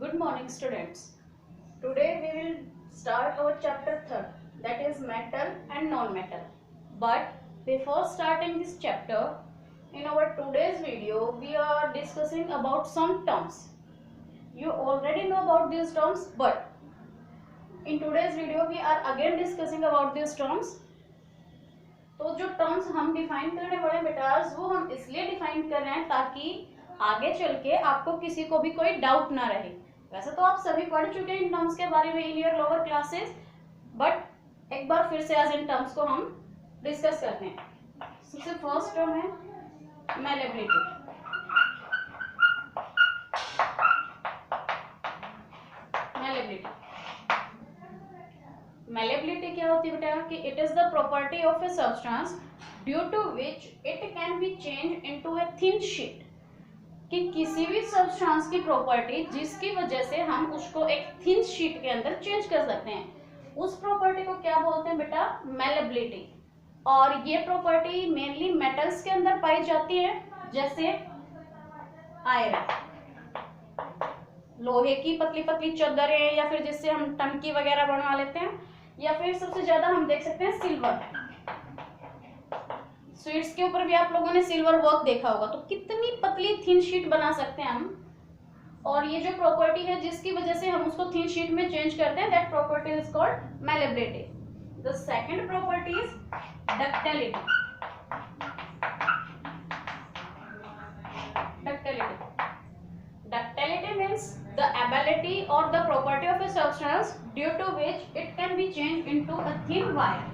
Good morning, students. Today we will start our chapter 3rd, that is metal and non-metal. But before starting this chapter, in our today's video we are discussing about some terms. You already know about these terms, but in today's video we are again discussing about these terms. तो जो terms हम define करने वाले betas वो हम इसलिए define कर रहे हैं ताकि आगे चल के आपको किसी को भी कोई डाउट ना रहे. वैसे तो आप सभी पढ़ चुके हैं इन टर्म्स के बारे में in your lower classes, but एक बार फिर से आज इन टर्म्स को हम डिस्कस करते हैं. सबसे फर्स्ट टर्म है मैलेबिलिटी. मैलेबिलिटी क्या होती है बेटा कि it is the property of a substance due to which it can be change into a thin sheet. कि किसी भी सब्सटेंस की प्रॉपर्टी जिसकी वजह से हम उसको एक थिन शीट के अंदर चेंज कर सकते हैं, उस प्रॉपर्टी को क्या बोलते हैं बेटा? मैलेबिलिटी. और ये प्रॉपर्टी मेनली मेटल्स के अंदर पाई जाती है, जैसे आयरन, लोहे की पतली पतली चादरें, या फिर जिससे हम टंकी वगैरह बनवा लेते हैं, या फिर सबसे ज्यादा हम देख सकते हैं सिल्वर. स्वीट्स के ऊपर भी आप लोगों ने सिल्वर वर्क देखा होगा. तो कितनी पतली थिन शीट बना सकते हैं हम, और ये जो प्रॉपर्टी है जिसकी वजह से हम उसको थिन शीट में चेंज करते हैं, that property is called malleability. The second property is ductility. Ductility means the ability or the property of a substance due to which it can be changed into a thin wire.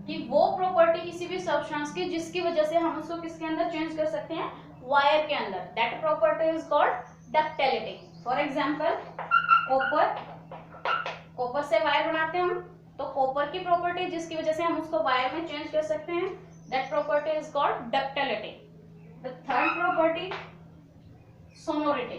कि वो property किसी भी substance की जिसकी वजह से हम उसको किसके अंदर चेंज कर सकते हैं? वायर के अंदर. That property is called ductility. For example copper से वायर बनाते हैं हम, तो कॉपर की प्रॉपर्टी जिसकी वजह से हम उसको वायर में चेंज कर सकते हैं, that property is called ductility. The third property, sonority.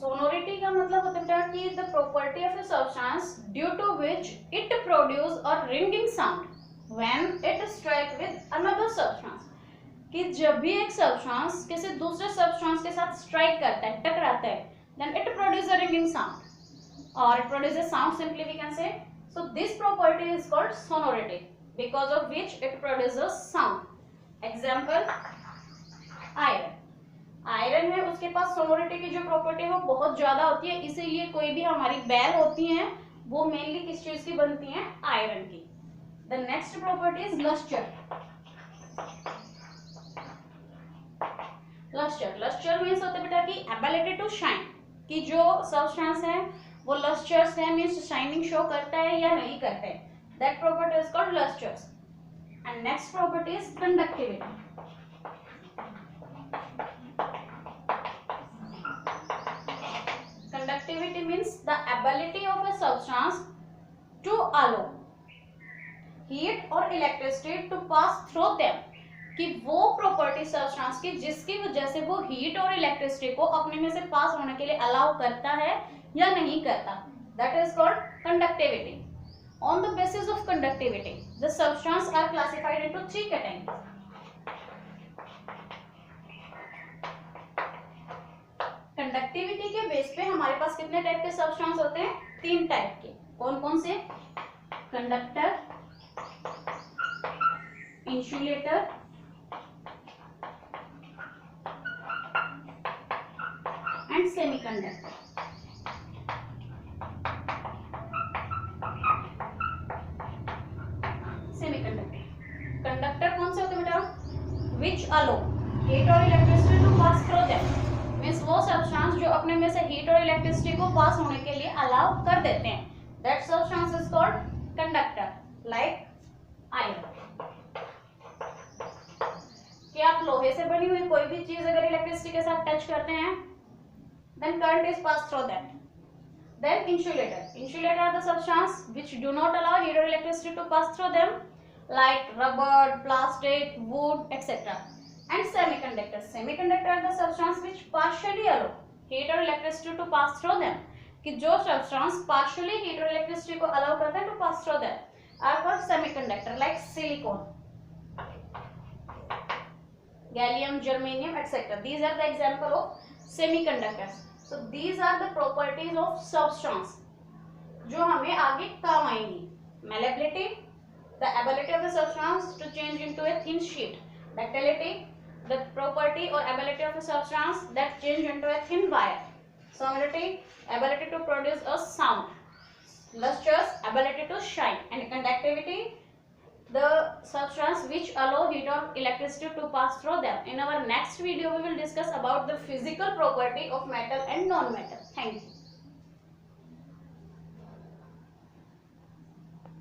Sonority का मतलब होता है कि the property of a substance due to which it produce a ringing sound when it strike with another substance. कि जब भी एक substance किसी दूसरे substance के साथ strike करता है, टकराता है, then it produces a ringing sound, or it produces sound simply we can say. So this property is called sonority, because of which it produces sound. Example, iron. Iron है, उसके पास sonority की जो property है वो बहुत ज्यादा होती है, इसीलिए कोई भी हमारी बेल होती है वो मेनली किस चीज की बनती है? आयरन की. The next property is lustre. Lustre means होता है बेटा कि एबिलिटी टू शाइन, कि जो सब्सटेंस है वो लस्टर्स है, मीन्स शाइनिंग शो करता है या नहीं करता है. That property is called lusters. And next property is conductivity. Conductivity means the ability of a substance to allow heat or electricity to pass through them. कि वो प्रॉपर्टी सब्सटेंस की जिसकी वजह से वो हीट और इलेक्ट्रिसिटी को अपने में से पास होने के लिए अलाउ करता है या नहीं करता, that is called conductivity. On the basis of conductivity, the substances are classified into three categories. Conductivity के बेस पे हमारे पास कितने टाइप के substances होते हैं? 3 टाइप के. कौन कौन से? Conductor, insulator and semiconductor. Conductor कौन से होते हैं बेटा? विच अलो हीट और electricity to pass through them. Means वो सब्सटेंस जो अपने में से हीट और इलेक्ट्रिसिटी को पास होने के लिए अलाउ कर देते हैं, that substance is called conductor. Like iron. कि आप लोहे से बनी हुई कोई भी चीज अगर इलेक्ट्रिसिटी के साथ टच करते हैं, then current is pass through that. Then insulator are the substances which do not allow heat or electricity to pass through them, like rubber, plastic, wood, etc. And semiconductor are the substances which partially allow heat or electricity to pass through them. कि जो substance partially heat or electricity को allow करता है to pass through them are called semiconductor, like silicon. gallium, germanium, etc. These are the example of semiconductors. So these are the properties of substance जो हमें आगे काम आएंगी. Malleability, the ability of the substance to change into a thin sheet. Ductility, the property or ability of a substance that change into a thin wire. Sonority, ability to produce a sound. Lustrous, ability to shine. And conductivity, the substance which allow heat or electricity to pass through them. In our next video we will discuss about the physical property of metal and non-metal.